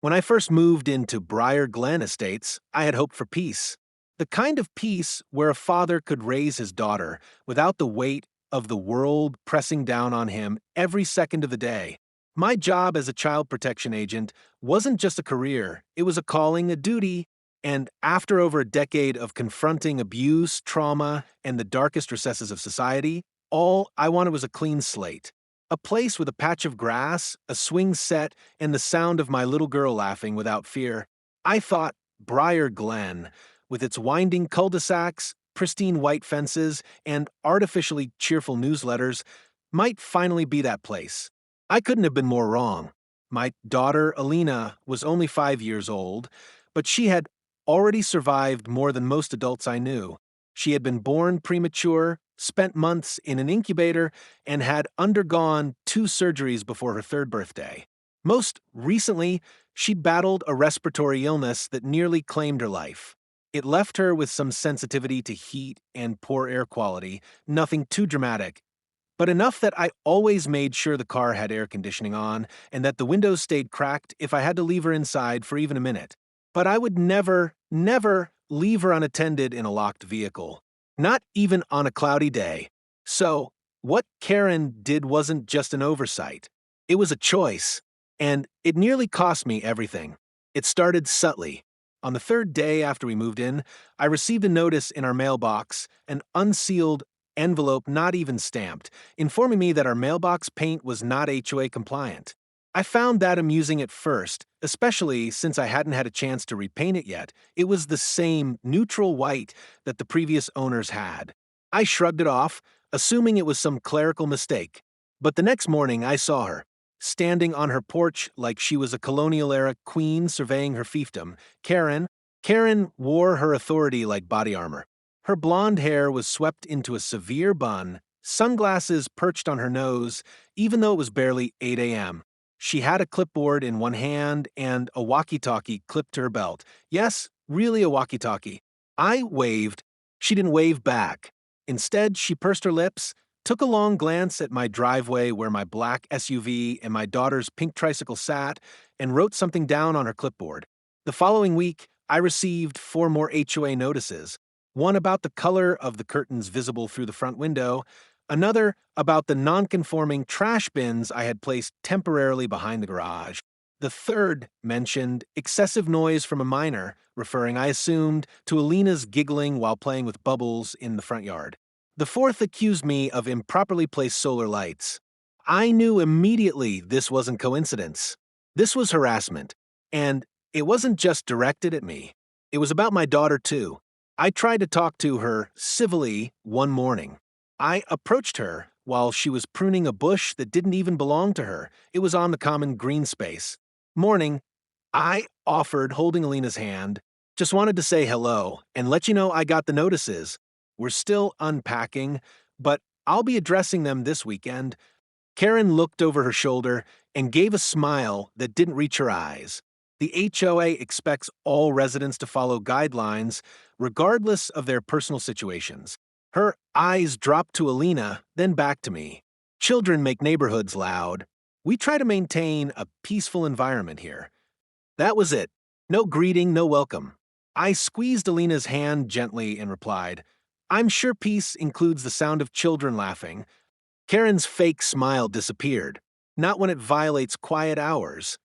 When I first moved into Briar Glen Estates, I had hoped for peace. The kind of peace where a father could raise his daughter without the weight of the world pressing down on him every second of the day. My job as a child protection agent wasn't just a career, it was a calling, a duty, and after over a decade of confronting abuse, trauma, and the darkest recesses of society, all I wanted was a clean slate. A place with a patch of grass, a swing set, and the sound of my little girl laughing without fear. I thought Briar Glen, with its winding cul-de-sacs, pristine white fences, and artificially cheerful newsletters, might finally be that place. I couldn't have been more wrong. My daughter, Alina, was only 5 years old, but she had already survived more than most adults I knew. She had been born premature, spent months in an incubator, and had undergone 2 surgeries before her third birthday. Most recently, she battled a respiratory illness that nearly claimed her life. It left her with some sensitivity to heat and poor air quality, nothing too dramatic, but enough that I always made sure the car had air conditioning on and that the windows stayed cracked if I had to leave her inside for even a minute. But I would never leave her unattended in a locked vehicle, not even on a cloudy day. So, what Karen did wasn't just an oversight. It was a choice, and it nearly cost me everything. It started subtly. On the third day after we moved in, I received a notice in our mailbox, an unsealed envelope not even stamped, informing me that our mailbox paint was not HOA compliant. I found that amusing at first, especially since I hadn't had a chance to repaint it yet. It was the same neutral white that the previous owners had. I shrugged it off, assuming it was some clerical mistake. But the next morning I saw her, standing on her porch like she was a colonial-era queen surveying her fiefdom. Karen wore her authority like body armor. Her blonde hair was swept into a severe bun, sunglasses perched on her nose, even though it was barely 8 a.m. She had a clipboard in one hand and a walkie-talkie clipped to her belt. Yes, really a walkie-talkie. I waved. She didn't wave back. Instead, she pursed her lips, took a long glance at my driveway where my black SUV and my daughter's pink tricycle sat, and wrote something down on her clipboard. The following week, I received 4 more HOA notices. One about the color of the curtains visible through the front window, another about the non-conforming trash bins I had placed temporarily behind the garage. The third mentioned excessive noise from a minor, referring, I assumed, to Alina's giggling while playing with bubbles in the front yard. The fourth accused me of improperly placed solar lights. I knew immediately this wasn't coincidence. This was harassment, and it wasn't just directed at me. It was about my daughter, too. I tried to talk to her civilly one morning. I approached her while she was pruning a bush that didn't even belong to her. It was on the common green space. Morning, I offered, holding Alina's hand. Just wanted to say hello and let you know I got the notices. We're still unpacking, but I'll be addressing them this weekend. Karen looked over her shoulder and gave a smile that didn't reach her eyes. The HOA expects all residents to follow guidelines, regardless of their personal situations. Her eyes dropped to Alina, then back to me. Children make neighborhoods loud. We try to maintain a peaceful environment here. That was it. No greeting, no welcome. I squeezed Alina's hand gently and replied, I'm sure peace includes the sound of children laughing. Karen's fake smile disappeared. Not when it violates quiet hours.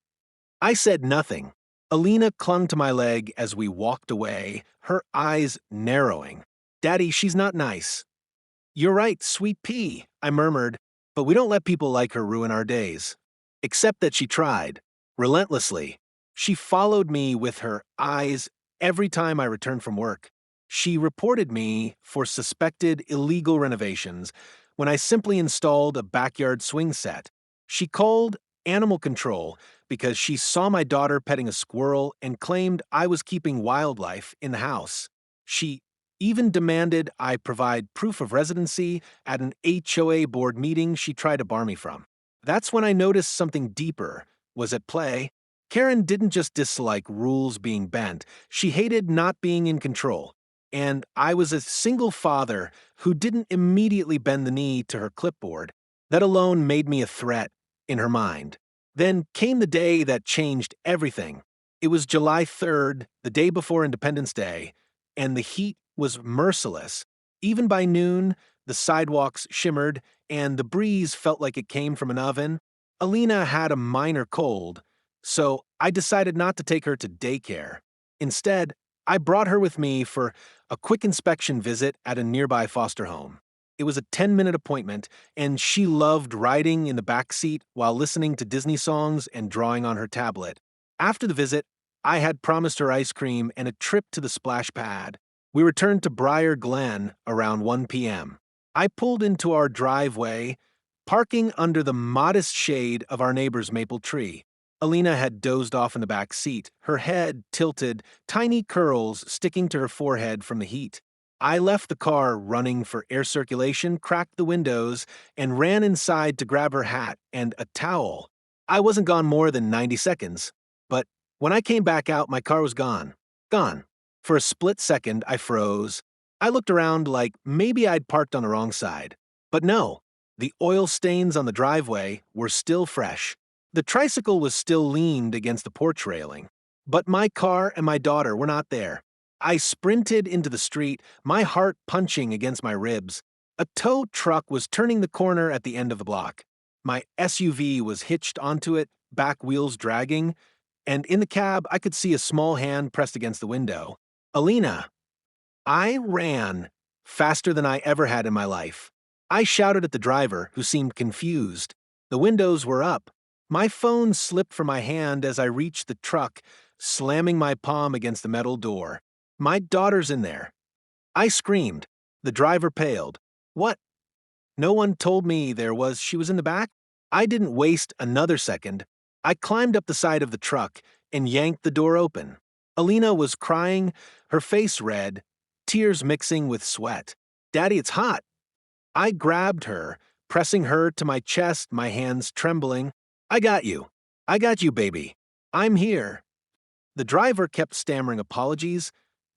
I said nothing. Alina clung to my leg as we walked away, her eyes narrowing. Daddy, she's not nice. You're right, sweet pea, I murmured, but we don't let people like her ruin our days. Except that she tried. Relentlessly. She followed me with her eyes every time I returned from work. She reported me for suspected illegal renovations when I simply installed a backyard swing set. She called animal control because she saw my daughter petting a squirrel and claimed I was keeping wildlife in the house. She even demanded I provide proof of residency at an HOA board meeting she tried to bar me from. That's when I noticed something deeper was at play. Karen didn't just dislike rules being bent, she hated not being in control. And I was a single father who didn't immediately bend the knee to her clipboard. That alone made me a threat in her mind. Then came the day that changed everything. It was July 3rd, the day before Independence Day, and the heat was merciless. Even by noon, the sidewalks shimmered, and the breeze felt like it came from an oven. Alina had a minor cold, so I decided not to take her to daycare. Instead, I brought her with me for a quick inspection visit at a nearby foster home. It was a 10-minute appointment, and she loved riding in the back seat while listening to Disney songs and drawing on her tablet. After the visit, I had promised her ice cream and a trip to the splash pad. We returned to Briar Glen around 1 p.m. I pulled into our driveway, parking under the modest shade of our neighbor's maple tree. Alina had dozed off in the back seat, her head tilted, tiny curls sticking to her forehead from the heat. I left the car running for air circulation, cracked the windows, and ran inside to grab her hat and a towel. I wasn't gone more than 90 seconds, but when I came back out, my car was gone. Gone. For a split second, I froze. I looked around like maybe I'd parked on the wrong side. But no, the oil stains on the driveway were still fresh. The tricycle was still leaned against the porch railing. But my car and my daughter were not there. I sprinted into the street, my heart punching against my ribs. A tow truck was turning the corner at the end of the block. My SUV was hitched onto it, back wheels dragging, and in the cab I could see a small hand pressed against the window. Alina. I ran faster than I ever had in my life. I shouted at the driver, who seemed confused. The windows were up. My phone slipped from my hand as I reached the truck, slamming my palm against the metal door. My daughter's in there. I screamed. The driver paled. What? No one told me she was in the back? I didn't waste another second. I climbed up the side of the truck and yanked the door open. Alina was crying, her face red, tears mixing with sweat. Daddy, it's hot. I grabbed her, pressing her to my chest, my hands trembling. I got you. I got you, baby. I'm here. The driver kept stammering apologies,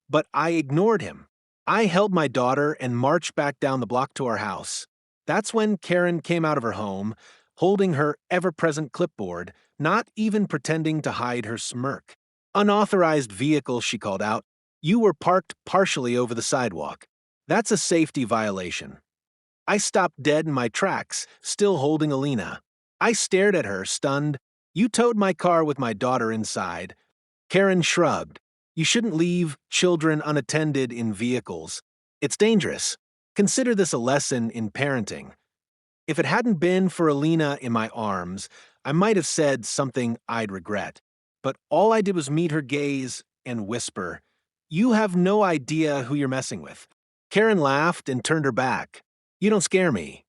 but I ignored him. I held my daughter and marched back down the block to our house. That's when Karen came out of her home, holding her ever-present clipboard, not even pretending to hide her smirk. Unauthorized vehicle, she called out. You were parked partially over the sidewalk. That's a safety violation. I stopped dead in my tracks, still holding Alina. I stared at her, stunned. You towed my car with my daughter inside. Karen shrugged. You shouldn't leave children unattended in vehicles. It's dangerous. Consider this a lesson in parenting. If it hadn't been for Alina in my arms, I might have said something I'd regret. But all I did was meet her gaze and whisper, You have no idea who you're messing with. Karen laughed and turned her back. You don't scare me.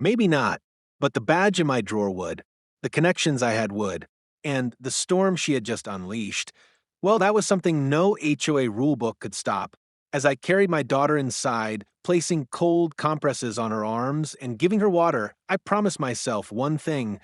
Maybe not, but the badge in my drawer would, the connections I had would, and the storm she had just unleashed. Well, that was something no HOA rulebook could stop. As I carried my daughter inside, placing cold compresses on her arms and giving her water, I promised myself one thing.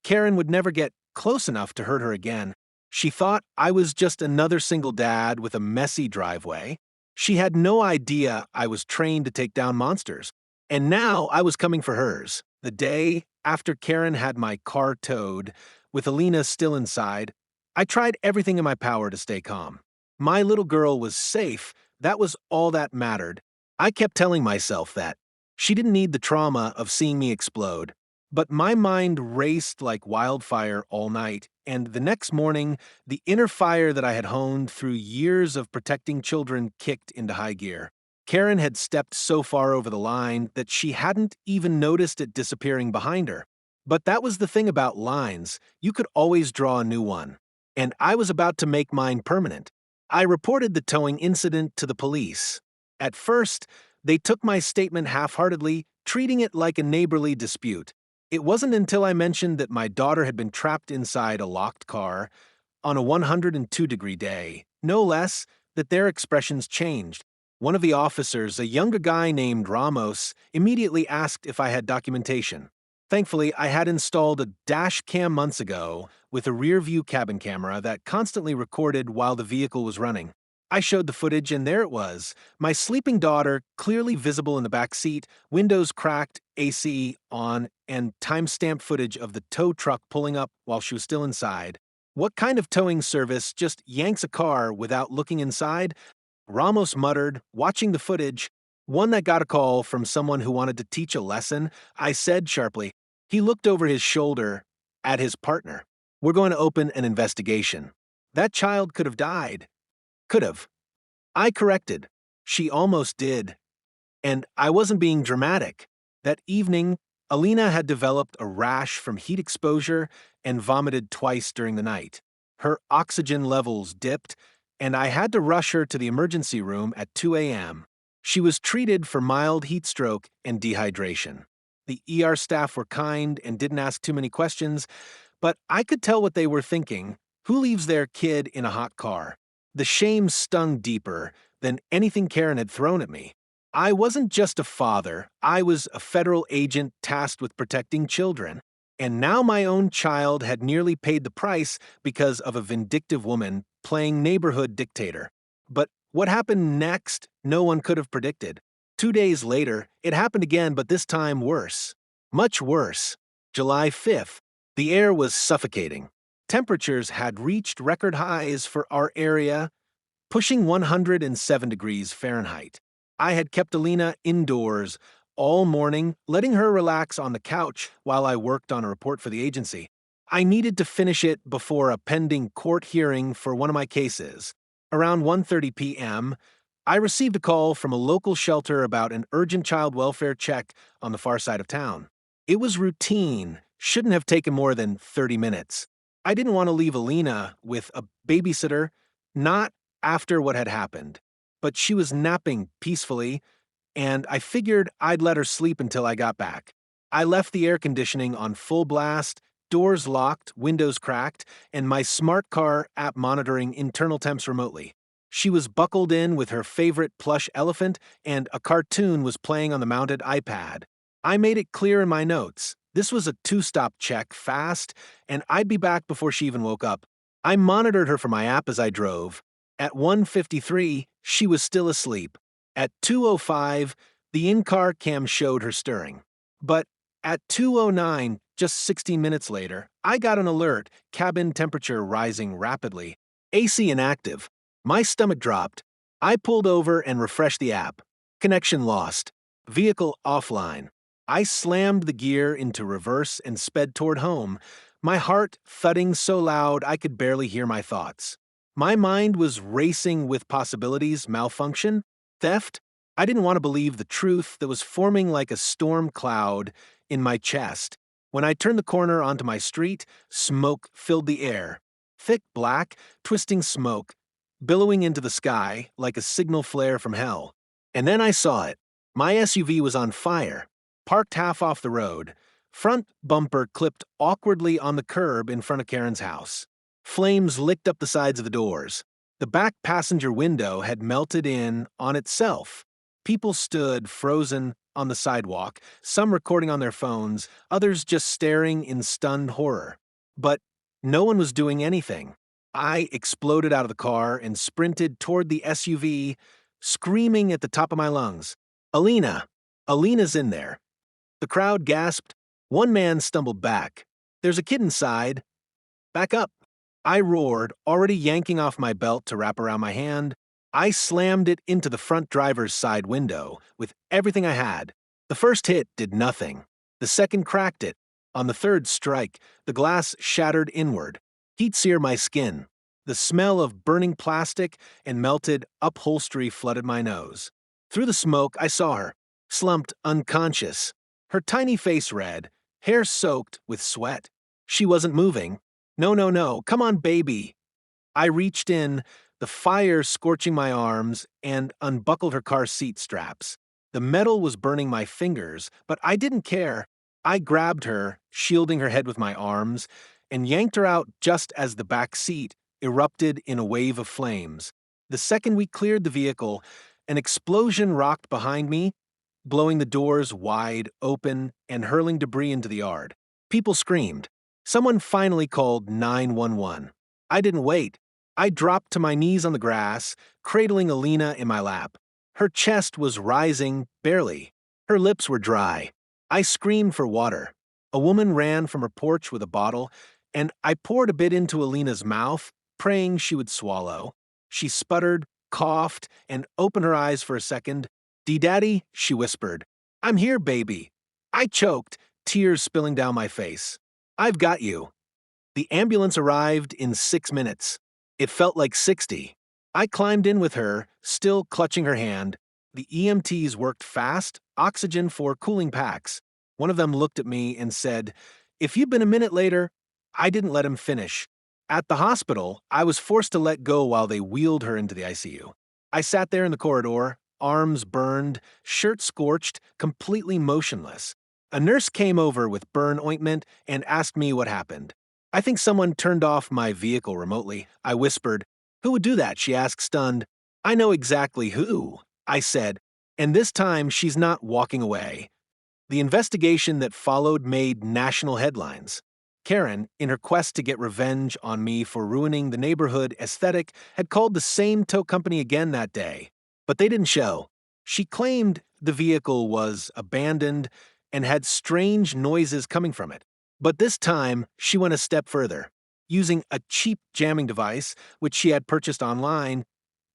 Karen would never get close enough to hurt her again. She thought I was just another single dad with a messy driveway. She had no idea I was trained to take down monsters. And now I was coming for hers. The day after Karen had my car towed, with Alina still inside, I tried everything in my power to stay calm. My little girl was safe. That was all that mattered. I kept telling myself that. She didn't need the trauma of seeing me explode. But my mind raced like wildfire all night, and the next morning, the inner fire that I had honed through years of protecting children kicked into high gear. Karen had stepped so far over the line that she hadn't even noticed it disappearing behind her. But that was the thing about lines. You could always draw a new one. And I was about to make mine permanent. I reported the towing incident to the police. At first, they took my statement half-heartedly, treating it like a neighborly dispute. It wasn't until I mentioned that my daughter had been trapped inside a locked car on a 102-degree day, no less, that their expressions changed. One of the officers, a younger guy named Ramos, immediately asked if I had documentation. Thankfully, I had installed a dash cam months ago with a rear-view cabin camera that constantly recorded while the vehicle was running. I showed the footage, and there it was, my sleeping daughter clearly visible in the back seat, windows cracked, AC on, and time-stamped footage of the tow truck pulling up while she was still inside. What kind of towing service just yanks a car without looking inside? Ramos muttered, watching the footage. One that got a call from someone who wanted to teach a lesson, I said sharply. He looked over his shoulder at his partner. We're going to open an investigation. That child could have died. Could have. I corrected. She almost did. And I wasn't being dramatic. That evening, Alina had developed a rash from heat exposure and vomited twice during the night. Her oxygen levels dipped, and I had to rush her to the emergency room at 2 a.m. She was treated for mild heat stroke and dehydration. The ER staff were kind and didn't ask too many questions, but I could tell what they were thinking. Who leaves their kid in a hot car? The shame stung deeper than anything Karen had thrown at me. I wasn't just a father, I was a federal agent tasked with protecting children. And now my own child had nearly paid the price because of a vindictive woman playing neighborhood dictator. But what happened next, no one could have predicted. 2 days later, it happened again, but this time worse. Much worse. July 5th. The air was suffocating. Temperatures had reached record highs for our area, pushing 107 degrees Fahrenheit. I had kept Alina indoors all morning, letting her relax on the couch while I worked on a report for the agency. I needed to finish it before a pending court hearing for one of my cases. Around 1:30 p.m., I received a call from a local shelter about an urgent child welfare check on the far side of town. It was routine, shouldn't have taken more than 30 minutes. I didn't want to leave Alina with a babysitter, not after what had happened. But she was napping peacefully, and I figured I'd let her sleep until I got back. I left the air conditioning on full blast, doors locked, windows cracked, and my smart car app monitoring internal temps remotely. She was buckled in with her favorite plush elephant, and a cartoon was playing on the mounted iPad. I made it clear in my notes. This was a 2-stop check, fast, and I'd be back before she even woke up. I monitored her from my app as I drove. At 1:53, she was still asleep. At 2:05, the in-car cam showed her stirring. But at 2:09, just 16 minutes later, I got an alert, cabin temperature rising rapidly. AC inactive. My stomach dropped. I pulled over and refreshed the app. Connection lost. Vehicle offline. I slammed the gear into reverse and sped toward home, my heart thudding so loud I could barely hear my thoughts. My mind was racing with possibilities: malfunction, theft. I didn't want to believe the truth that was forming like a storm cloud in my chest. When I turned the corner onto my street, smoke filled the air. Thick black, twisting smoke, billowing into the sky like a signal flare from hell. And then I saw it. My SUV was on fire, parked half off the road, front bumper clipped awkwardly on the curb in front of Karen's house. Flames licked up the sides of the doors. The back passenger window had melted in on itself. People stood frozen on the sidewalk, some recording on their phones, others just staring in stunned horror. But no one was doing anything. I exploded out of the car and sprinted toward the SUV, screaming at the top of my lungs, "Alina! Alina's in there!" The crowd gasped. One man stumbled back. "There's a kid inside. Back up." I roared, already yanking off my belt to wrap around my hand. I slammed it into the front driver's side window with everything I had. The first hit did nothing. The second cracked it. On the third strike, the glass shattered inward. Heat seared my skin. The smell of burning plastic and melted upholstery flooded my nose. Through the smoke, I saw her, slumped unconscious, her tiny face red, hair soaked with sweat. She wasn't moving. "No, no, no, come on, baby." I reached in, the fire scorching my arms, and unbuckled her car seat straps. The metal was burning my fingers, but I didn't care. I grabbed her, shielding her head with my arms, and yanked her out just as the back seat erupted in a wave of flames. The second we cleared the vehicle, an explosion rocked behind me, blowing the doors wide open and hurling debris into the yard. People screamed. Someone finally called 911. I didn't wait. I dropped to my knees on the grass, cradling Alina in my lap. Her chest was rising, barely. Her lips were dry. I screamed for water. A woman ran from her porch with a bottle, and I poured a bit into Alina's mouth, praying she would swallow. She sputtered, coughed, and opened her eyes for a second. "D-Daddy," she whispered. "I'm here, baby." I choked, tears spilling down my face. "I've got you." The ambulance arrived in 6 minutes. It felt like 60. I climbed in with her, still clutching her hand. The EMTs worked fast, oxygen for cooling packs. One of them looked at me and said, "If you'd been a minute later—" I didn't let him finish. At the hospital, I was forced to let go while they wheeled her into the ICU. I sat there in the corridor, arms burned, shirt scorched, completely motionless. A nurse came over with burn ointment and asked me what happened. "I think someone turned off my vehicle remotely," I whispered. "Who would do that?" she asked, stunned. "I know exactly who," I said, "and this time she's not walking away." The investigation that followed made national headlines. Karen, in her quest to get revenge on me for ruining the neighborhood aesthetic, had called the same tow company again that day. But they didn't show. She claimed the vehicle was abandoned and had strange noises coming from it. But this time, she went a step further. Using a cheap jamming device, which she had purchased online,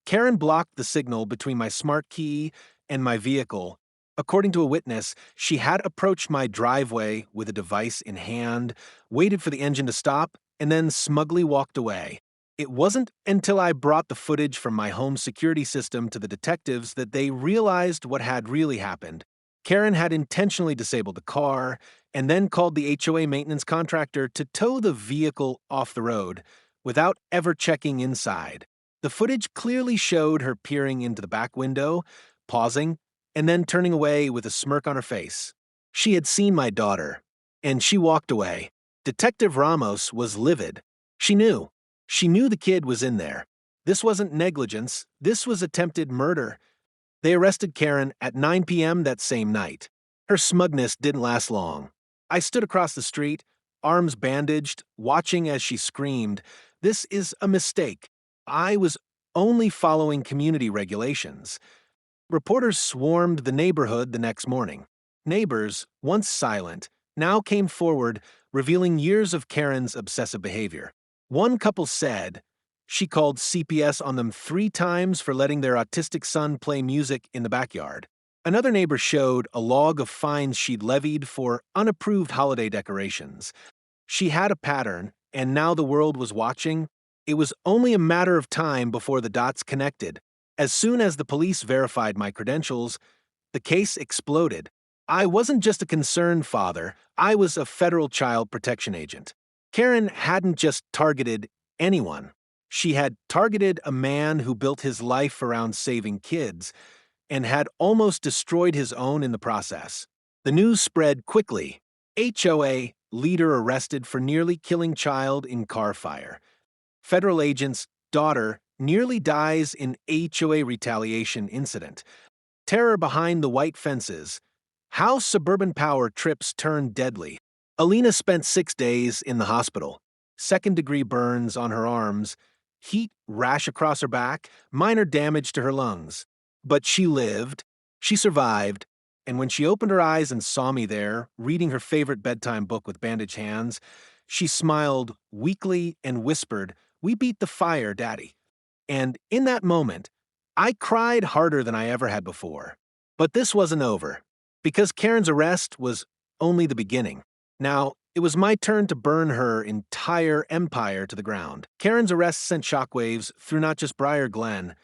Karen blocked the signal between my smart key and my vehicle. According to a witness, she had approached my driveway with a device in hand, waited for the engine to stop, and then smugly walked away. It wasn't until I brought the footage from my home security system to the detectives that they realized what had really happened. Karen had intentionally disabled the car and then called the HOA maintenance contractor to tow the vehicle off the road without ever checking inside. The footage clearly showed her peering into the back window, pausing, and then turning away with a smirk on her face. She had seen my daughter, and she walked away. Detective Ramos was livid. She knew. She knew the kid was in there. This wasn't negligence. This was attempted murder. They arrested Karen at 9 p.m. that same night. Her smugness didn't last long. I stood across the street, arms bandaged, watching as she screamed, "This is a mistake. I was only following community regulations." Reporters swarmed the neighborhood the next morning. Neighbors, once silent, now came forward, revealing years of Karen's obsessive behavior. One couple said she called CPS on them 3 times for letting their autistic son play music in the backyard. Another neighbor showed a log of fines she'd levied for unapproved holiday decorations. She had a pattern, and now the world was watching. It was only a matter of time before the dots connected. As soon as the police verified my credentials, the case exploded. I wasn't just a concerned father, I was a federal child protection agent. Karen hadn't just targeted anyone. She had targeted a man who built his life around saving kids and had almost destroyed his own in the process. The news spread quickly. HOA leader arrested for nearly killing child in car fire. Federal agent's daughter nearly dies in HOA retaliation incident. Terror behind the white fences. How suburban power trips turn deadly. Alina spent 6 days in the hospital. Second-degree burns on her arms, heat rash across her back, minor damage to her lungs. But she lived, she survived, and when she opened her eyes and saw me there, reading her favorite bedtime book with bandaged hands, she smiled weakly and whispered, "We beat the fire, Daddy." And in that moment, I cried harder than I ever had before. But this wasn't over, because Karen's arrest was only the beginning. Now, it was my turn to burn her entire empire to the ground. Karen's arrest sent shockwaves through not just Briar Glen,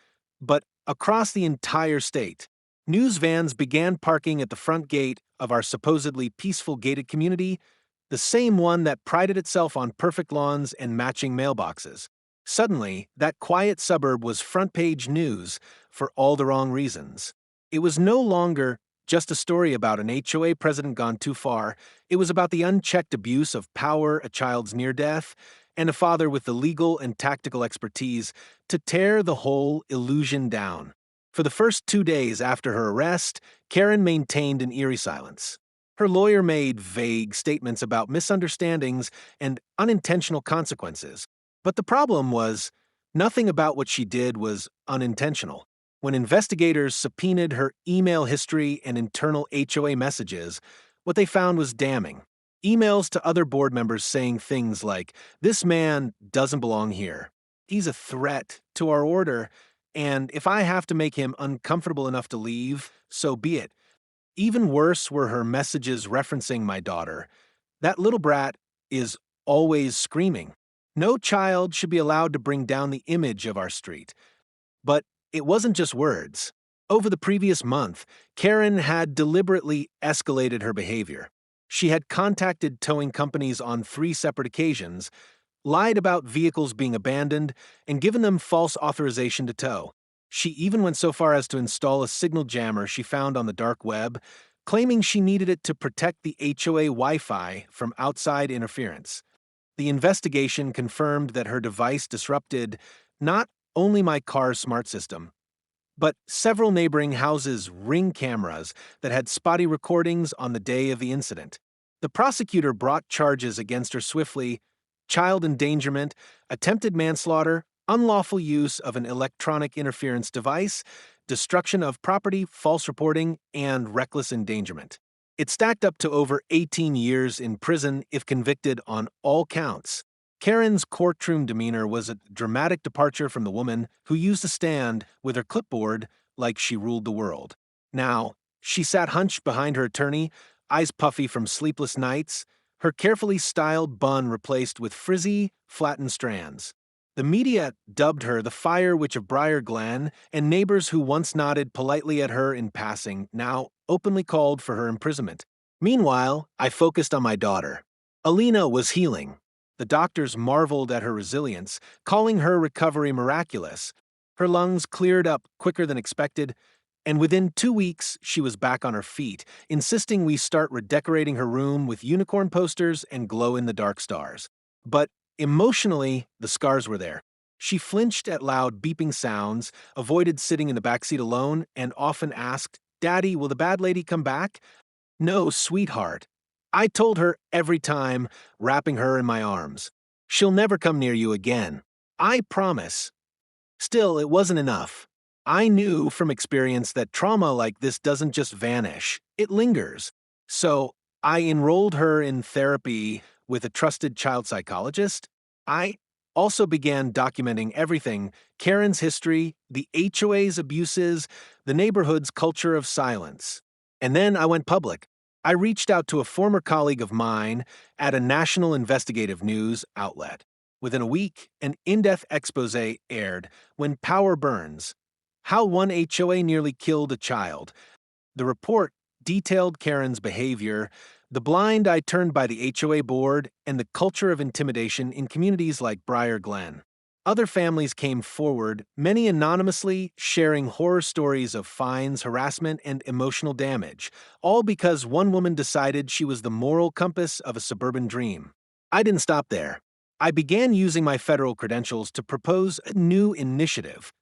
but across the entire state. News vans began parking at the front gate of our supposedly peaceful gated community, the same one that prided itself on perfect lawns and matching mailboxes. Suddenly, that quiet suburb was front-page news for all the wrong reasons. It was no longer just a story about an HOA president gone too far. It was about the unchecked abuse of power, a child's near death, and a father with the legal and tactical expertise to tear the whole illusion down. For the first 2 days after her arrest, Karen maintained an eerie silence. Her lawyer made vague statements about misunderstandings and unintentional consequences. But the problem was, nothing about what she did was unintentional. When investigators subpoenaed her email history and internal HOA messages, what they found was damning. Emails to other board members saying things like, "This man doesn't belong here. He's a threat to our order, and if I have to make him uncomfortable enough to leave, so be it." Even worse were her messages referencing my daughter. That little brat is always screaming. No child should be allowed to bring down the image of our street. But it wasn't just words. Over the previous month, Karen had deliberately escalated her behavior. She had contacted towing companies on 3 separate occasions, lied about vehicles being abandoned, and given them false authorization to tow. She even went so far as to install a signal jammer she found on the dark web, claiming she needed it to protect the HOA Wi-Fi from outside interference. The investigation confirmed that her device disrupted not only my car's smart system, but several neighboring houses' Ring cameras that had spotty recordings on the day of the incident. The prosecutor brought charges against her swiftly: child endangerment, attempted manslaughter, unlawful use of an electronic interference device, destruction of property, false reporting, and reckless endangerment. It stacked up to over 18 years in prison if convicted on all counts. Karen's courtroom demeanor was a dramatic departure from the woman who used to stand with her clipboard like she ruled the world. Now, she sat hunched behind her attorney, eyes puffy from sleepless nights, her carefully styled bun replaced with frizzy, flattened strands. The media dubbed her the Fire Witch of Briar Glen, and neighbors who once nodded politely at her in passing now openly called for her imprisonment. Meanwhile, I focused on my daughter. Alina was healing. The doctors marveled at her resilience, calling her recovery miraculous. Her lungs cleared up quicker than expected, and within 2 weeks, she was back on her feet, insisting we start redecorating her room with unicorn posters and glow-in-the-dark stars. But emotionally, the scars were there. She flinched at loud beeping sounds, avoided sitting in the backseat alone, and often asked, "Daddy, will the bad lady come back?" "No, sweetheart." I told her every time, wrapping her in my arms. "She'll never come near you again. I promise." Still, it wasn't enough. I knew from experience that trauma like this doesn't just vanish, it lingers. So, I enrolled her in therapy with a trusted child psychologist. I also began documenting everything: Karen's history, the HOA's abuses, the neighborhood's culture of silence. And then I went public. I reached out to a former colleague of mine at a national investigative news outlet. Within a week, an in-depth expose aired, "When Power Burns: How One HOA Nearly Killed a Child." The report detailed Karen's behavior, the blind eye turned by the HOA board, and the culture of intimidation in communities like Briar Glen. Other families came forward, many anonymously, sharing horror stories of fines, harassment, and emotional damage, all because one woman decided she was the moral compass of a suburban dream. I didn't stop there. I began using my federal credentials to propose a new initiative: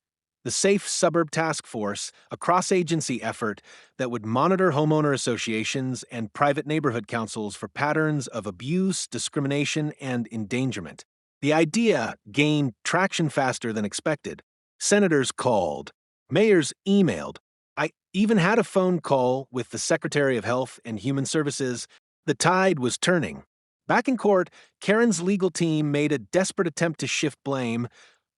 the Safe Suburb Task Force, a cross-agency effort that would monitor homeowner associations and private neighborhood councils for patterns of abuse, discrimination, and endangerment. The idea gained traction faster than expected. Senators called. Mayors emailed. I even had a phone call with the Secretary of Health and Human Services. The tide was turning. Back in court, Karen's legal team made a desperate attempt to shift blame,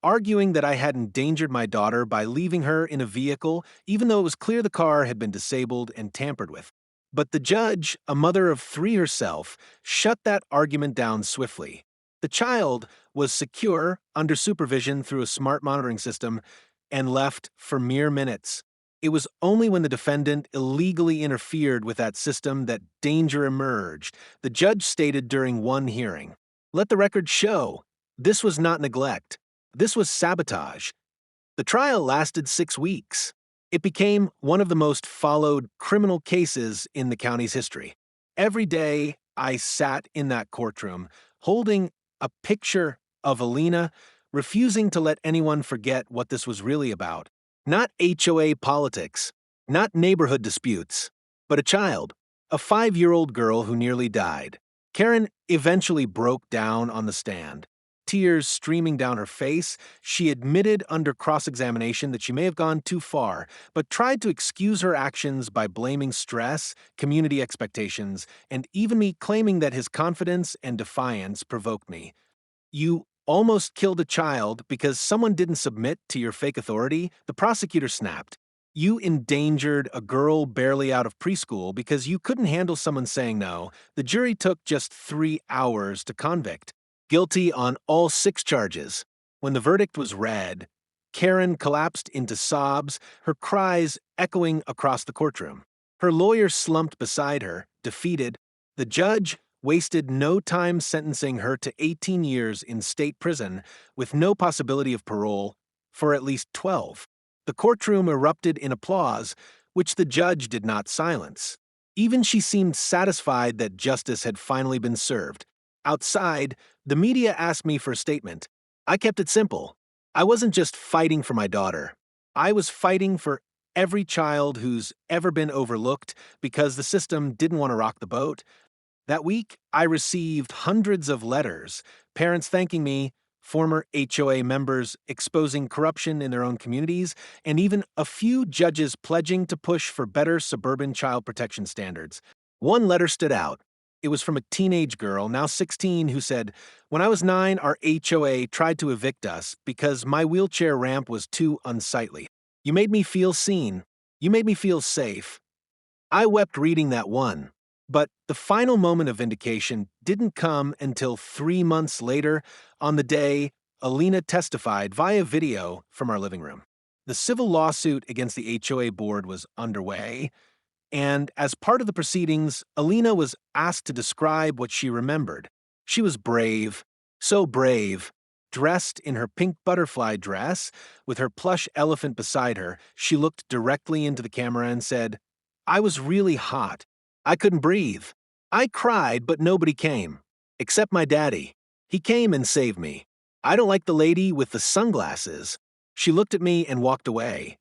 arguing that I had endangered my daughter by leaving her in a vehicle, even though it was clear the car had been disabled and tampered with. But the judge, a mother of 3 herself, shut that argument down swiftly. The child was secure, under supervision through a smart monitoring system, and left for mere minutes. It was only when the defendant illegally interfered with that system that danger emerged, the judge stated during one hearing. Let the record show, this was not neglect. This was sabotage. The trial lasted 6 weeks. It became one of the most followed criminal cases in the county's history. Every day, I sat in that courtroom, holding a picture of Alina, refusing to let anyone forget what this was really about. Not HOA politics, not neighborhood disputes, but a child, a 5-year-old girl who nearly died. Karen eventually broke down on the stand. tears streaming down her face, she admitted under cross-examination that she may have gone too far, but tried to excuse her actions by blaming stress, community expectations, and even me claiming that his confidence and defiance provoked me. "You almost killed a child because someone didn't submit to your fake authority," the prosecutor snapped. "You endangered a girl barely out of preschool because you couldn't handle someone saying no." The jury took just 3 hours to convict. Guilty on all 6 charges. When the verdict was read, Karen collapsed into sobs, her cries echoing across the courtroom. Her lawyer slumped beside her, defeated. The judge wasted no time sentencing her to 18 years in state prison with no possibility of parole for at least 12. The courtroom erupted in applause, which the judge did not silence. Even she seemed satisfied that justice had finally been served. Outside, the media asked me for a statement. I kept it simple. I wasn't just fighting for my daughter. I was fighting for every child who's ever been overlooked because the system didn't want to rock the boat. That week, I received hundreds of letters, parents thanking me, former HOA members exposing corruption in their own communities, and even a few judges pledging to push for better suburban child protection standards. One letter stood out. It was from a teenage girl, now 16, who said, "When I was 9, our HOA tried to evict us because my wheelchair ramp was too unsightly. You made me feel seen. You made me feel safe." I wept reading that one. But the final moment of vindication didn't come until 3 months later, on the day Alina testified via video from our living room. The civil lawsuit against the HOA board was underway, and as part of the proceedings, Alina was asked to describe what she remembered. She was brave, so brave. Dressed in her pink butterfly dress, with her plush elephant beside her, she looked directly into the camera and said, "I was really hot. I couldn't breathe. I cried, but nobody came. Except my daddy. He came and saved me. I don't like the lady with the sunglasses." She looked at me and walked away.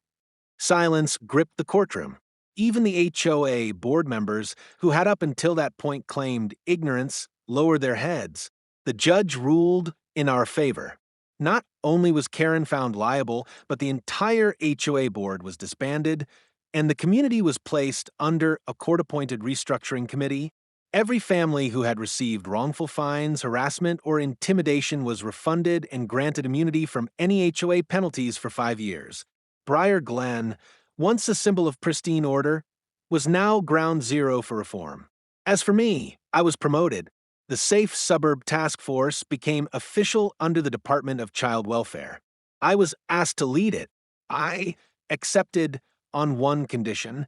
Silence gripped the courtroom. Even the HOA board members, who had up until that point claimed ignorance, lowered their heads. The judge ruled in our favor. Not only was Karen found liable, but the entire HOA board was disbanded, and the community was placed under a court-appointed restructuring committee. Every family who had received wrongful fines, harassment, or intimidation was refunded and granted immunity from any HOA penalties for 5 years. Briar Glen, once a symbol of pristine order, was now ground zero for reform. As for me, I was promoted. The Safe Suburb Task Force became official under the Department of Child Welfare. I was asked to lead it. I accepted on one condition: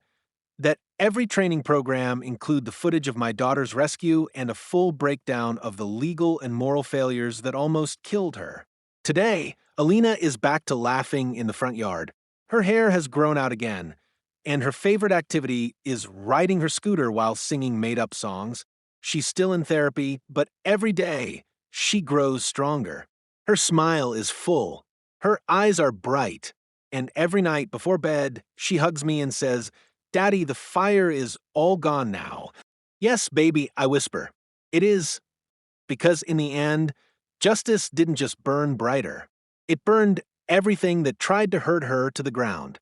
that every training program include the footage of my daughter's rescue and a full breakdown of the legal and moral failures that almost killed her. Today, Alina is back to laughing in the front yard. Her hair has grown out again, and her favorite activity is riding her scooter while singing made-up songs. She's still in therapy, but every day, she grows stronger. Her smile is full. Her eyes are bright. And every night before bed, she hugs me and says, "Daddy, the fire is all gone now." "Yes, baby," I whisper. "It is." Because in the end, justice didn't just burn brighter. It burned everything that tried to hurt her to the ground.